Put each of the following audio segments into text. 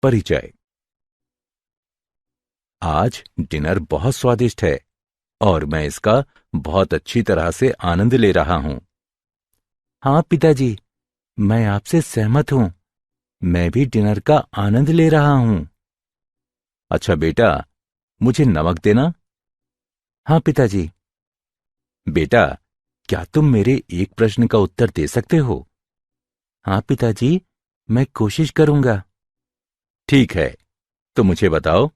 परिचय। आज डिनर बहुत स्वादिष्ट है और मैं इसका बहुत अच्छी तरह से आनंद ले रहा हूं। हाँ पिताजी, मैं आपसे सहमत हूं। मैं भी डिनर का आनंद ले रहा हूं। अच्छा बेटा, मुझे नमक देना। हाँ पिताजी। बेटा, क्या तुम मेरे एक प्रश्न का उत्तर दे सकते हो? हाँ पिताजी, मैं कोशिश करूंगा। ठीक है, तो मुझे बताओ,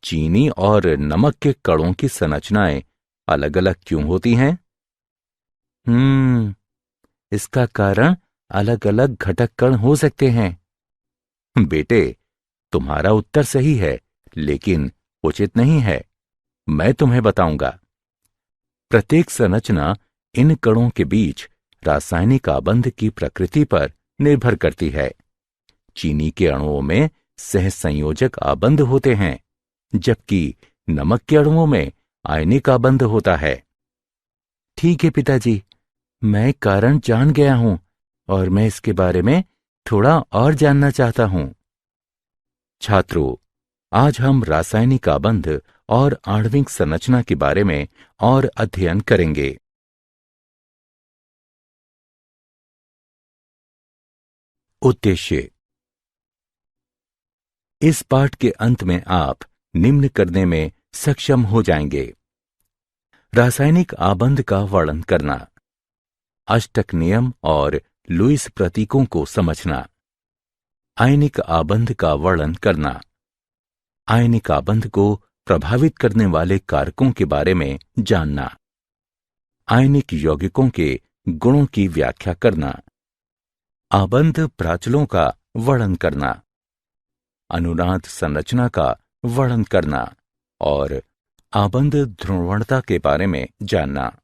चीनी और नमक के कणों की संरचनाएं अलग अलग क्यों होती हैं? इसका कारण अलग अलग घटक कण हो सकते हैं। बेटे, तुम्हारा उत्तर सही है, लेकिन उचित नहीं है। मैं तुम्हें बताऊंगा। प्रत्येक संरचना इन कणों के बीच रासायनिक आबंध की प्रकृति पर निर्भर करती है। चीनी के अणुओं में सहसंयोजक आबंध होते हैं, जबकि नमक के अणुओं में आयनिक आबंध होता है। ठीक है पिताजी, मैं कारण जान गया हूं और मैं इसके बारे में थोड़ा और जानना चाहता हूं। छात्रों, आज हम रासायनिक आबंध और आणविक संरचना के बारे में और अध्ययन करेंगे। उद्देश्य। इस पाठ के अंत में आप निम्न करने में सक्षम हो जाएंगे: रासायनिक आबंध का वर्णन करना, अष्टक नियम और लुईस प्रतीकों को समझना, आयनिक आबंध का वर्णन करना, आयनिक आबंध को प्रभावित करने वाले कारकों के बारे में जानना, आयनिक यौगिकों के गुणों की व्याख्या करना, आबंध प्राचलों का वर्णन करना, अनुनाद संरचना का वर्णन करना और आबंध ध्रुवणता के बारे में जानना।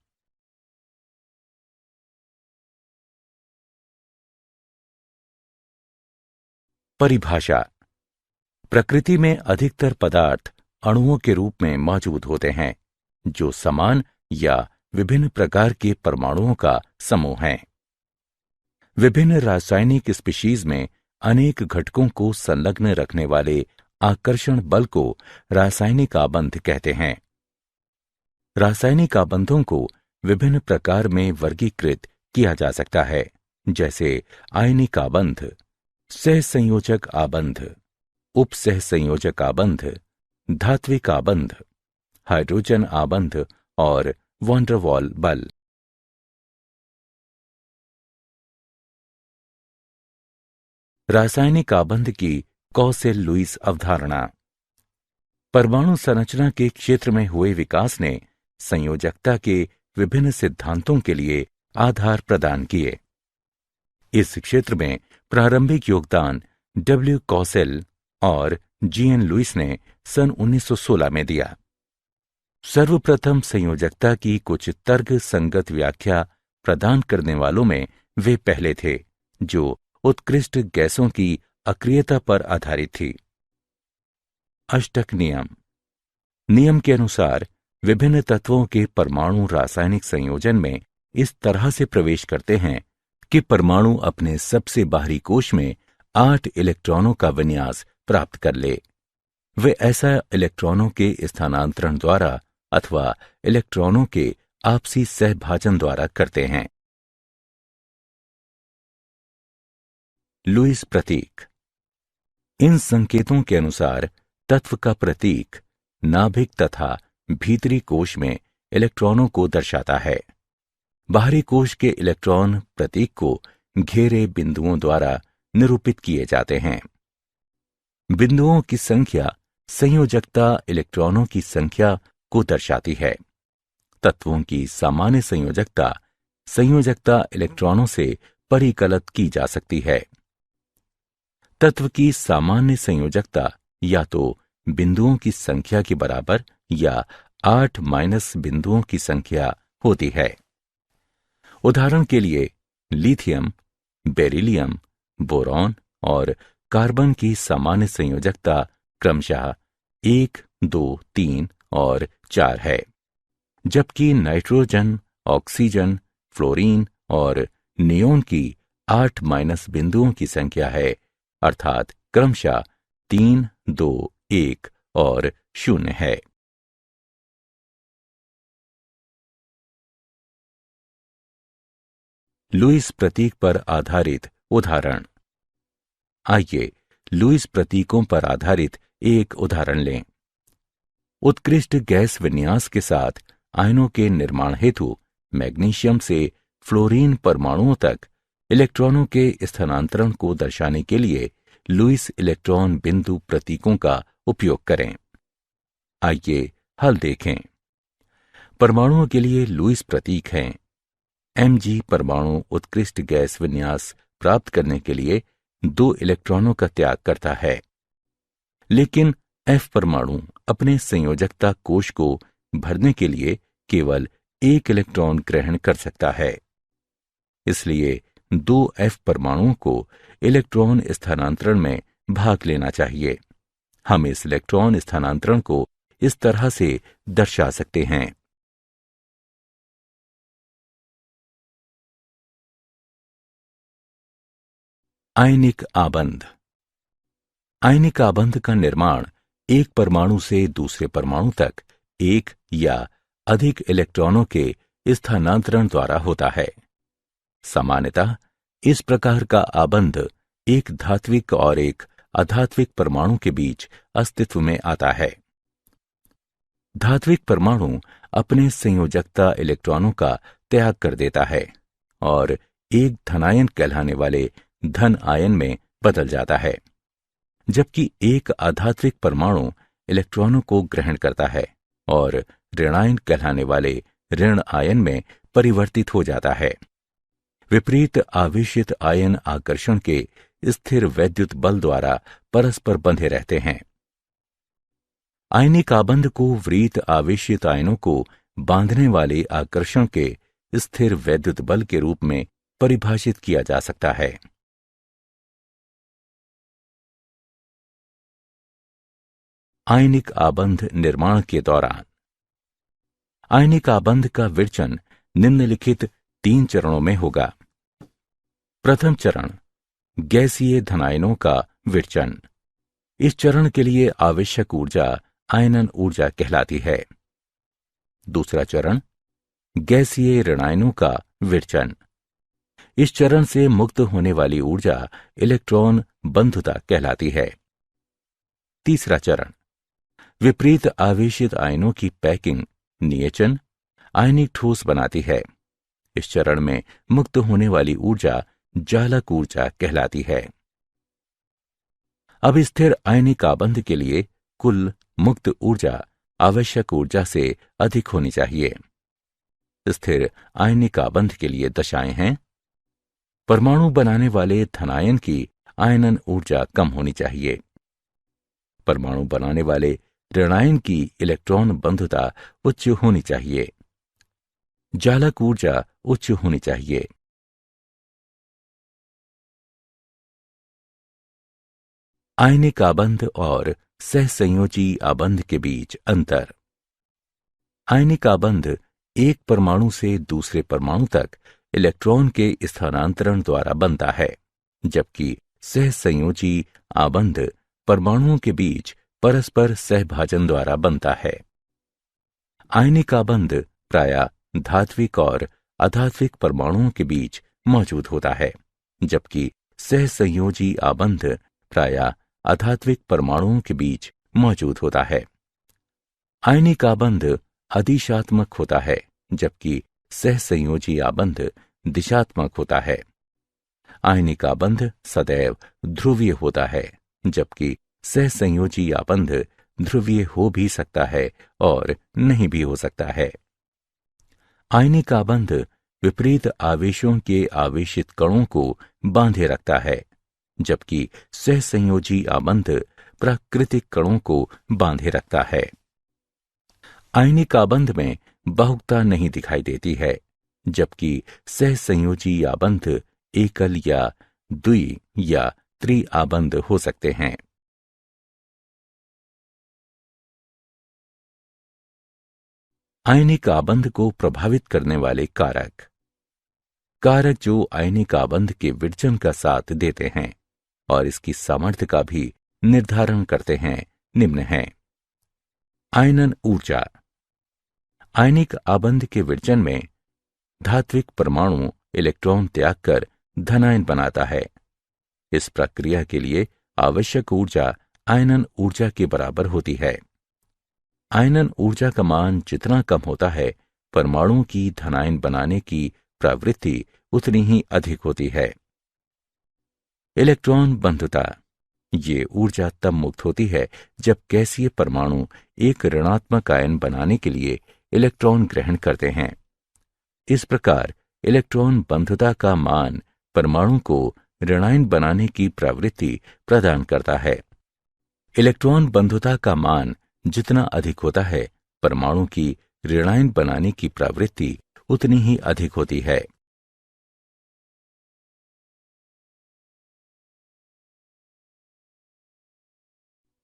परिभाषा। प्रकृति में अधिकतर पदार्थ अणुओं के रूप में मौजूद होते हैं, जो समान या विभिन्न प्रकार के परमाणुओं का समूह हैं। विभिन्न रासायनिक स्पीशीज में अनेक घटकों को संलग्न रखने वाले आकर्षण बल को रासायनिक आबंध कहते हैं। रासायनिक आबंधों को विभिन्न प्रकार में वर्गीकृत किया जा सकता है, जैसे आयनिक आबंध, सहसंयोजक आबंध, उपसहसंयोजक आबंध, धात्विक आबंध, हाइड्रोजन आबंध और वॉन डेर वाल बल। रासायनिक आबंध की कॉसेल लुईस अवधारणा। परमाणु संरचना के क्षेत्र में हुए विकास ने संयोजकता के विभिन्न सिद्धांतों के लिए आधार प्रदान किए। इस क्षेत्र में प्रारंभिक योगदान डब्ल्यू कॉसेल और जीएन लुईस ने सन 1916 में दिया। सर्वप्रथम संयोजकता की कुछ तर्क संगत व्याख्या प्रदान करने वालों में वे पहले थे, जो उत्कृष्ट गैसों की अक्रियता पर आधारित थी। अष्टक नियम। नियम के अनुसार विभिन्न तत्वों के परमाणु रासायनिक संयोजन में इस तरह से प्रवेश करते हैं कि परमाणु अपने सबसे बाहरी कोश में 8 इलेक्ट्रॉनों का विन्यास प्राप्त कर ले। वे ऐसा इलेक्ट्रॉनों के स्थानांतरण द्वारा अथवा इलेक्ट्रॉनों के आपसी सहभाजन द्वारा करते हैं। लुईस प्रतीक। इन संकेतों के अनुसार तत्व का प्रतीक नाभिक तथा भीतरी कोश में इलेक्ट्रॉनों को दर्शाता है। बाहरी कोश के इलेक्ट्रॉन प्रतीक को घेरे बिंदुओं द्वारा निरूपित किए जाते हैं। बिंदुओं की संख्या संयोजकता इलेक्ट्रॉनों की संख्या को दर्शाती है। तत्वों की सामान्य संयोजकता इलेक्ट्रॉनों से परिकलित की जा सकती है। तत्व की सामान्य संयोजकता या तो बिंदुओं की संख्या के बराबर या 8 माइनस बिंदुओं की संख्या होती है। उदाहरण के लिए लिथियम, बेरिलियम, बोरॉन और कार्बन की सामान्य संयोजकता क्रमशः 1, 2, 3 और 4 है, जबकि नाइट्रोजन, ऑक्सीजन, फ्लोरीन और नियोन की 8 माइनस बिंदुओं की संख्या है, अर्थात क्रमशः 3, 2, 1 और 0 है। लुईस प्रतीक पर आधारित उदाहरण। आइए लुईस प्रतीकों पर आधारित एक उदाहरण लें। उत्कृष्ट गैस विन्यास के साथ आयनों के निर्माण हेतु मैग्नीशियम से फ्लोरीन परमाणुओं तक इलेक्ट्रॉनों के स्थानांतरण को दर्शाने के लिए लुईस इलेक्ट्रॉन बिंदु प्रतीकों का उपयोग करें। आइए हल देखें। परमाणुओं के लिए लुईस प्रतीक हैं। Mg परमाणु उत्कृष्ट गैस विन्यास प्राप्त करने के लिए 2 इलेक्ट्रॉनों का त्याग करता है, लेकिन F परमाणु अपने संयोजकता कोश को भरने के लिए केवल 1 इलेक्ट्रॉन ग्रहण कर सकता है। इसलिए 2 F परमाणुओं को इलेक्ट्रॉन स्थानांतरण में भाग लेना चाहिए। हम इस इलेक्ट्रॉन स्थानांतरण को इस तरह से दर्शा सकते हैं। आयनिक आबंध। आयनिक आबंध का निर्माण एक परमाणु से दूसरे परमाणु तक एक या अधिक इलेक्ट्रॉनों के स्थानांतरण द्वारा होता है। सामान्यतः इस प्रकार का आबंध एक धात्विक और एक अधात्विक परमाणु के बीच अस्तित्व में आता है। धात्विक परमाणु अपने संयोजकता इलेक्ट्रॉनों का त्याग कर देता है और एक धनायन कहलाने वाले धन आयन में बदल जाता है, जबकि एक आधात्विक परमाणु इलेक्ट्रॉनों को ग्रहण करता है और ऋणायन कहलाने वाले ऋण आयन में परिवर्तित हो जाता है। विपरीत आवेशित आयन आकर्षण के स्थिर वैद्युत बल द्वारा परस्पर बंधे रहते हैं। आयनिक आबंध को विपरीत आवेशित आयनों को बांधने वाले आकर्षण के स्थिर वैद्युत बल के रूप में परिभाषित किया जा सकता है। आयनिक आबंध निर्माण के दौरान आयनिक आबंध का विरचन निम्नलिखित 3 चरणों में होगा। प्रथम चरण, गैसीय धनायनों का विरचन। इस चरण के लिए आवश्यक ऊर्जा आयनन ऊर्जा कहलाती है। दूसरा चरण, गैसीय ऋणायनों का विरचन। इस चरण से मुक्त होने वाली ऊर्जा इलेक्ट्रॉन बंधुता कहलाती है। तीसरा चरण, विपरीत आवेशित आयनों की पैकिंग नियचन आयनिक ठोस बनाती है। इस चरण में मुक्त होने वाली ऊर्जा जालक ऊर्जा कहलाती है। अब स्थिर आयनिक आबंध के लिए कुल मुक्त ऊर्जा आवश्यक ऊर्जा से अधिक होनी चाहिए। स्थिर आयनिक आबंध के लिए दशाएं हैं। परमाणु बनाने वाले धनायन की आयनन ऊर्जा कम होनी चाहिए। परमाणु बनाने वाले ऋणायन की इलेक्ट्रॉन बंधुता उच्च होनी चाहिए। जालक ऊर्जा उच्च होनी चाहिए। आयनिक आबंध और सहसंयोजी आबंध के बीच अंतर। आयनिक आबंध एक परमाणु से दूसरे परमाणु तक इलेक्ट्रॉन के स्थानांतरण द्वारा बनता है, जबकि सहसंयोजी आबंध परमाणुओं के बीच परस्पर सहभाजन द्वारा बनता है। आयनिक आबंध प्रायः धात्विक और अधात्विक परमाणुओं के बीच मौजूद होता है, जबकि सहसंयोजी आबंध प्रायः अधात्विक परमाणुओं के बीच मौजूद होता है। आयनिक आबंध अदिशात्मक होता है, जबकि सहसंयोजी आबंध दिशात्मक होता है। आयनिक आबंध सदैव ध्रुवीय होता है, जबकि सहसंयोजी आबंध ध्रुवीय हो भी सकता है और नहीं भी हो सकता है। आयनिक आबंध विपरीत आवेशों के आवेशित कणों को बांधे रखता है, जबकि सहसंयोजी आबंध प्राकृतिक कणों को बांधे रखता है। आयनिक आबंध में बहुकता नहीं दिखाई देती है, जबकि सहसंयोजी आबंध एकल या द्वि या त्रि आबंध हो सकते हैं। आयनिक आबंध को प्रभावित करने वाले कारक। जो आयनिक आबंध के विरचन का साथ देते हैं और इसकी सामर्थ्य का भी निर्धारण करते हैं निम्न हैं। आयनन ऊर्जा। आयनिक आबंध के विरचन में धात्विक परमाणु इलेक्ट्रॉन त्याग कर धनायन बनाता है। इस प्रक्रिया के लिए आवश्यक ऊर्जा आयनन ऊर्जा के बराबर होती है। आयनन ऊर्जा का मान जितना कम होता है, परमाणु की धनायन बनाने की प्रवृत्ति उतनी ही अधिक होती है। इलेक्ट्रॉन बंधुता। ये ऊर्जा तब मुक्त होती है जब गैसीय परमाणु एक ऋणात्मक आयन बनाने के लिए इलेक्ट्रॉन ग्रहण करते हैं। इस प्रकार इलेक्ट्रॉन बंधुता का मान परमाणु को ऋणायन बनाने की प्रवृत्ति प्रदान करता है। इलेक्ट्रॉन बंधुता का मान जितना अधिक होता है, परमाणु की ऋणायन बनाने की प्रवृत्ति उतनी ही अधिक होती है।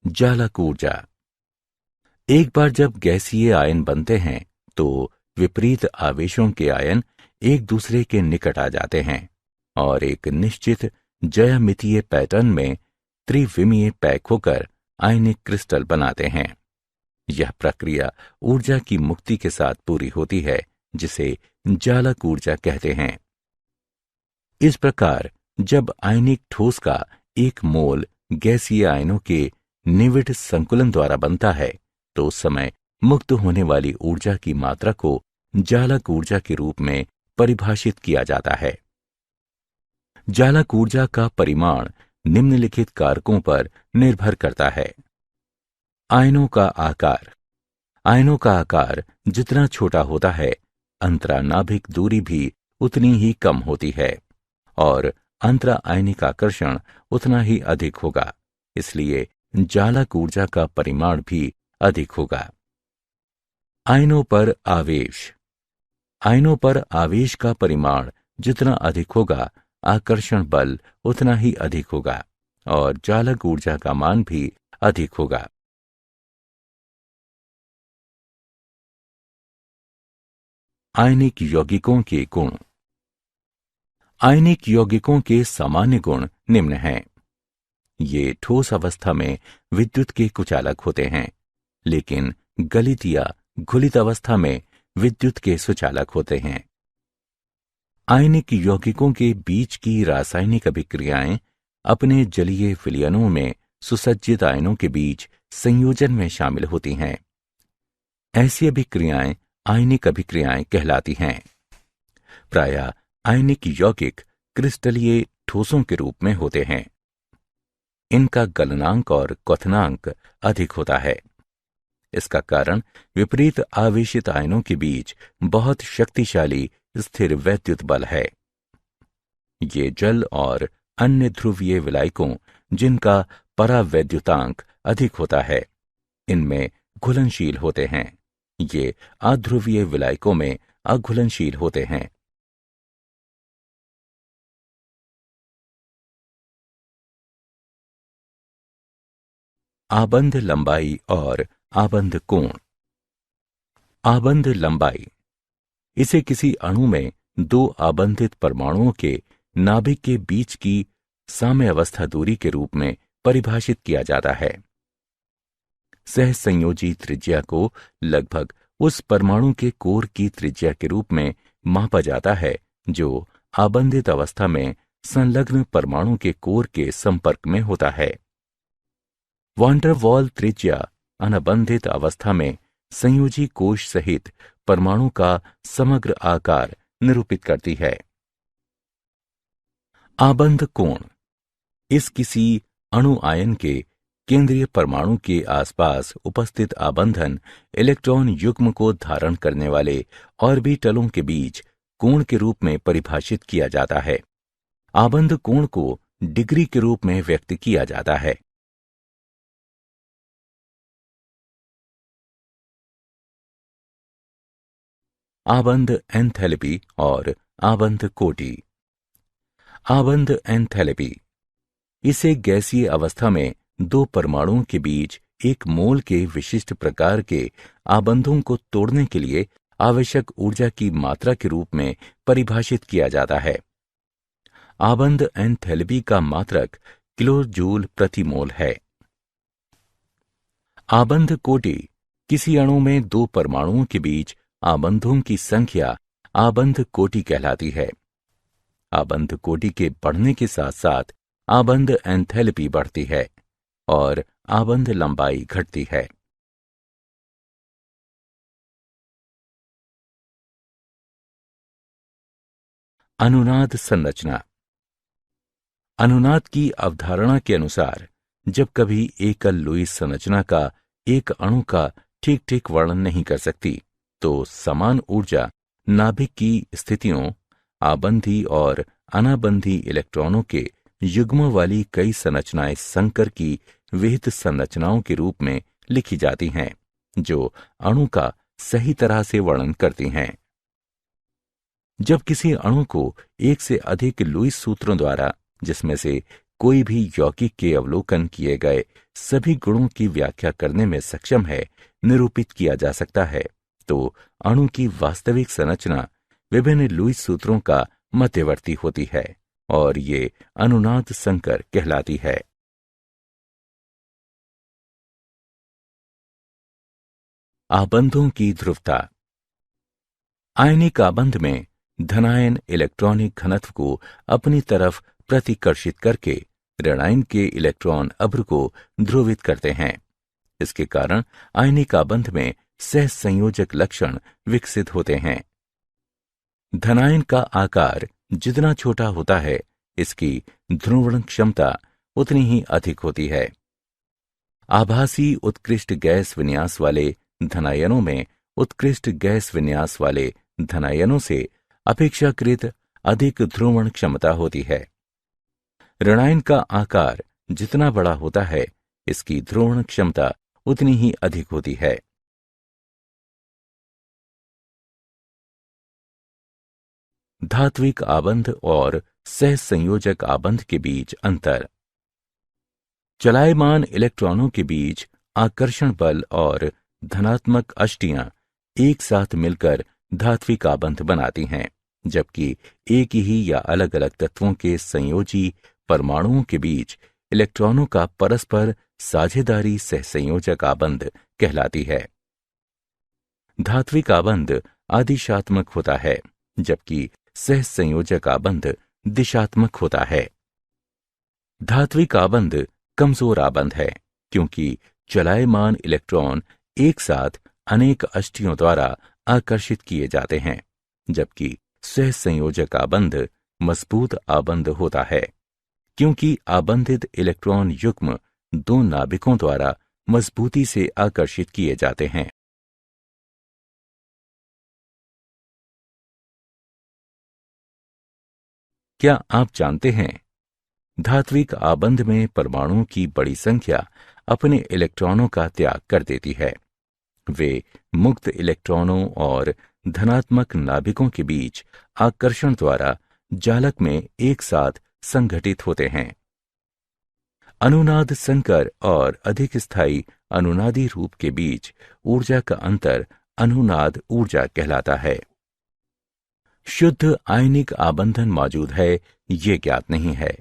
जालक ऊर्जा। एक बार जब गैसीय आयन बनते हैं तो विपरीत आवेशों के आयन एक दूसरे के निकट आ जाते हैं और एक निश्चित ज्यामितीय पैटर्न में त्रिविमीय पैक होकर आयनिक क्रिस्टल बनाते हैं। यह प्रक्रिया ऊर्जा की मुक्ति के साथ पूरी होती है, जिसे जालक ऊर्जा कहते हैं। इस प्रकार जब आयनिक ठोस का एक मोल गैसीय आयनों के निविड़ संकुलन द्वारा बनता है, तो उस समय मुक्त होने वाली ऊर्जा की मात्रा को जालक ऊर्जा के रूप में परिभाषित किया जाता है। जालक ऊर्जा का परिमाण निम्नलिखित कारकों पर निर्भर करता है। आयनों का आकार। आयनों का आकार जितना छोटा होता है, अंतरानाभिक दूरी भी उतनी ही कम होती है और अंतरा आयनिक आकर्षण उतना ही अधिक होगा। इसलिए जालक ऊर्जा का परिमाण भी अधिक होगा। आयनों पर आवेश। आयनों पर आवेश का परिमाण जितना अधिक होगा, आकर्षण बल उतना ही अधिक होगा और जालक ऊर्जा का मान भी अधिक होगा। आयनिक यौगिकों के गुण। आयनिक यौगिकों के सामान्य गुण निम्न हैं। ये ठोस अवस्था में विद्युत के कुचालक होते हैं, लेकिन गलित या घुलित अवस्था में विद्युत के सुचालक होते हैं। आयनिक यौगिकों के बीच की रासायनिक अभिक्रियाएं अपने जलीय विलयनों में सुसज्जित आयनों के बीच संयोजन में शामिल होती हैं। ऐसी अभिक्रियाएं आयनिक अभिक्रियाएं कहलाती हैं। प्रायः आयनिक यौगिक क्रिस्टलीय ठोसों के रूप में होते हैं। इनका गलनांक और क्वथनांक अधिक होता है। इसका कारण विपरीत आवेशित आयनों के बीच बहुत शक्तिशाली स्थिर वैद्युत बल है। ये जल और अन्य ध्रुवीय विलायकों जिनका परावैद्युतांक अधिक होता है, इनमें घुलनशील होते हैं। ये अध्रुवीय विलायकों में अघुलनशील होते हैं। आबंध लंबाई और आबंध कोण। आबंध लंबाई। इसे किसी अणु में दो आबंधित परमाणुओं के नाभिक के बीच की साम्यावस्था दूरी के रूप में परिभाषित किया जाता है। सहसंयोजी त्रिज्या को लगभग उस परमाणु के कोर की त्रिज्या के रूप में मापा जाता है जो आबंधित अवस्था में संलग्न परमाणु के कोर के संपर्क में होता है। वॉन डर वाल त्रिज्या अनबंधित अवस्था में संयोजी कोश सहित परमाणु का समग्र आकार निरूपित करती है। आबंध कोण। इस किसी अणु आयन के केंद्रीय परमाणु के आसपास उपस्थित आबंधन इलेक्ट्रॉन युग्म को धारण करने वाले ऑर्बिटलों के बीच कोण के रूप में परिभाषित किया जाता है। आबंध कोण को डिग्री के रूप में व्यक्त किया जाता है। आबंध एंथैल्पी और आबंध कोटि। आबंध एंथैल्पी। इसे गैसीय अवस्था में दो परमाणुओं के बीच एक मोल के विशिष्ट प्रकार के आबंधों को तोड़ने के लिए आवश्यक ऊर्जा की मात्रा के रूप में परिभाषित किया जाता है। आबंध एंथैल्पी का मात्रक किलो जूल प्रति मोल है। आबंध कोटि किसी अणु में दो परमाणुओं के बीच आबंधों की संख्या आबंध कोटि कहलाती है। आबंध कोटि के बढ़ने के साथ साथ आबंध एंथैल्पी बढ़ती है और आबंध लंबाई घटती है। अनुनाद संरचना। अनुनाद की अवधारणा के अनुसार जब कभी एकल लुईस संरचना का एक अणु का ठीक ठीक वर्णन नहीं कर सकती तो समान ऊर्जा नाभिक की स्थितियों, आबंधी और अनाबंधी इलेक्ट्रॉनों के युग्मों वाली कई संरचनाएं संकर की विहित संरचनाओं के रूप में लिखी जाती हैं, जो अणु का सही तरह से वर्णन करती हैं। जब किसी अणु को एक से अधिक लुईस सूत्रों द्वारा, जिसमें से कोई भी यौगिक के अवलोकन किए गए सभी गुणों की व्याख्या करने में सक्षम है, निरूपित किया जा सकता है, तो अणु की वास्तविक संरचना विभिन्न लुईस सूत्रों का मध्यवर्ती होती है और ये अनुनाद संकर कहलाती है। आबंधों की ध्रुवता। आयनिक आबंध में धनायन इलेक्ट्रॉनिक घनत्व को अपनी तरफ प्रतिकर्षित करके ऋणायन के इलेक्ट्रॉन अभ्र को ध्रुवित करते हैं। इसके कारण आयनिक आबंध में सहसंयोजक लक्षण विकसित होते हैं। धनायन का आकार जितना छोटा होता है, इसकी ध्रुवण क्षमता उतनी ही अधिक होती है। आभासी उत्कृष्ट गैस विन्यास वाले धनायनों में उत्कृष्ट गैस विन्यास वाले धनायनों से अपेक्षाकृत अधिक ध्रुवण क्षमता होती है। ऋणायन का आकार जितना बड़ा होता है, इसकी ध्रुवण क्षमता उतनी ही अधिक होती है। धात्विक आबंध और सहसंयोजक आबंध के बीच अंतर। चलायमान इलेक्ट्रॉनों के बीच आकर्षण बल और धनात्मक अष्टियां एक साथ मिलकर धात्विक आबंध बनाती हैं, जबकि एक ही या अलग अलग तत्वों के संयोजी परमाणुओं के बीच इलेक्ट्रॉनों का परस्पर साझेदारी सहसंयोजक आबंध कहलाती है। धात्विक आबंध आदिशात्मक होता है, जबकि सहसंयोजक आबंध दिशात्मक होता है। धात्विक आबंध कमजोर आबंध है, क्योंकि चलायमान इलेक्ट्रॉन एक साथ अनेक अष्टियों द्वारा आकर्षित किए जाते हैं, जबकि सहसंयोजक आबंध मजबूत आबंध होता है, क्योंकि आबंधित इलेक्ट्रॉन युग्म दो नाभिकों द्वारा मजबूती से आकर्षित किए जाते हैं। क्या आप जानते हैं, धात्विक आबंध में परमाणुओं की बड़ी संख्या अपने इलेक्ट्रॉनों का त्याग कर देती है। वे मुक्त इलेक्ट्रॉनों और धनात्मक नाभिकों के बीच आकर्षण द्वारा जालक में एक साथ संघटित होते हैं। अनुनाद संकर और अधिक स्थायी अनुनादी रूप के बीच ऊर्जा का अंतर अनुनाद ऊर्जा कहलाता है। शुद्ध आयनिक आबंधन मौजूद है, ये ज्ञात नहीं है।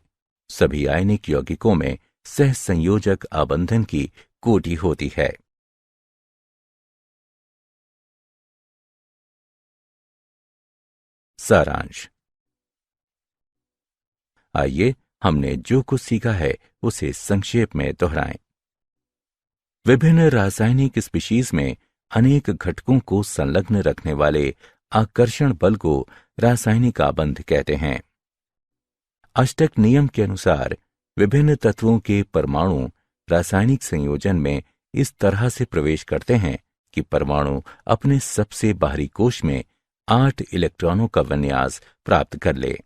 सभी आयनिक यौगिकों में सहसंयोजक आबंधन की कोटि होती है। सारांश। आइए हमने जो कुछ सीखा है उसे संक्षेप में दोहराएं। विभिन्न रासायनिक स्पीशीज में अनेक घटकों को संलग्न रखने वाले आकर्षण बल को रासायनिक आबंध कहते हैं। अष्टक नियम के अनुसार विभिन्न तत्वों के परमाणु रासायनिक संयोजन में इस तरह से प्रवेश करते हैं कि परमाणु अपने सबसे बाहरी कोश में 8 इलेक्ट्रॉनों का विन्यास प्राप्त कर ले।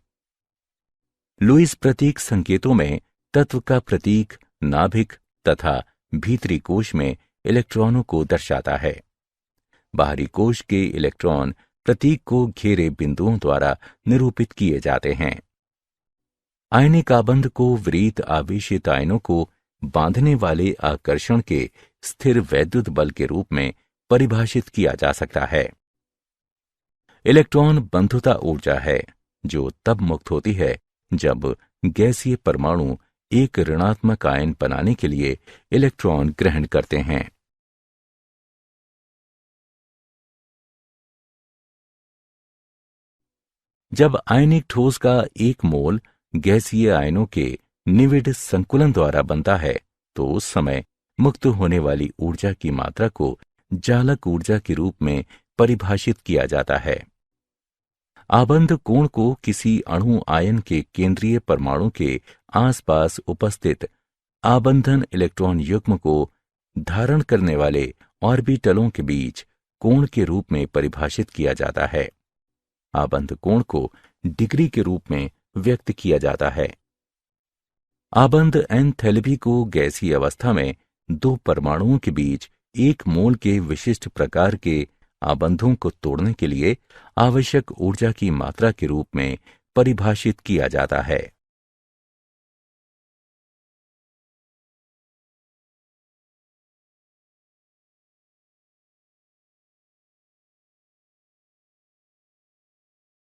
लुईस प्रतीक संकेतों में तत्व का प्रतीक नाभिक तथा भीतरी कोश में इलेक्ट्रॉनों को दर्शाता है। बाहरी कोश के इलेक्ट्रॉन प्रतीक को घेरे बिंदुओं द्वारा निरूपित किए जाते हैं। आयनिक आबंध को विपरीत आवेशित आयनों को बांधने वाले आकर्षण के स्थिर वैद्युत बल के रूप में परिभाषित किया जा सकता है। इलेक्ट्रॉन बंधुता ऊर्जा है, जो तब मुक्त होती है जब गैसीय परमाणु एक ऋणात्मक आयन बनाने के लिए इलेक्ट्रॉन ग्रहण करते हैं। जब आयनिक ठोस का एक मोल गैसीय आयनों के निविड संकुलन द्वारा बनता है तो उस समय मुक्त होने वाली ऊर्जा की मात्रा को जालक ऊर्जा के रूप में परिभाषित किया जाता है। आबंध कोण को किसी अणु आयन के केंद्रीय परमाणु के आसपास उपस्थित आबंधन इलेक्ट्रॉन युग्म को धारण करने वाले ऑर्बिटलों के बीच कोण के रूप में परिभाषित किया जाता है। आबंध कोण को डिग्री के रूप में व्यक्त किया जाता है। आबंध एंथैल्पी को गैसीय अवस्था में दो परमाणुओं के बीच एक मोल के विशिष्ट प्रकार के आबंधों को तोड़ने के लिए आवश्यक ऊर्जा की मात्रा के रूप में परिभाषित किया जाता है।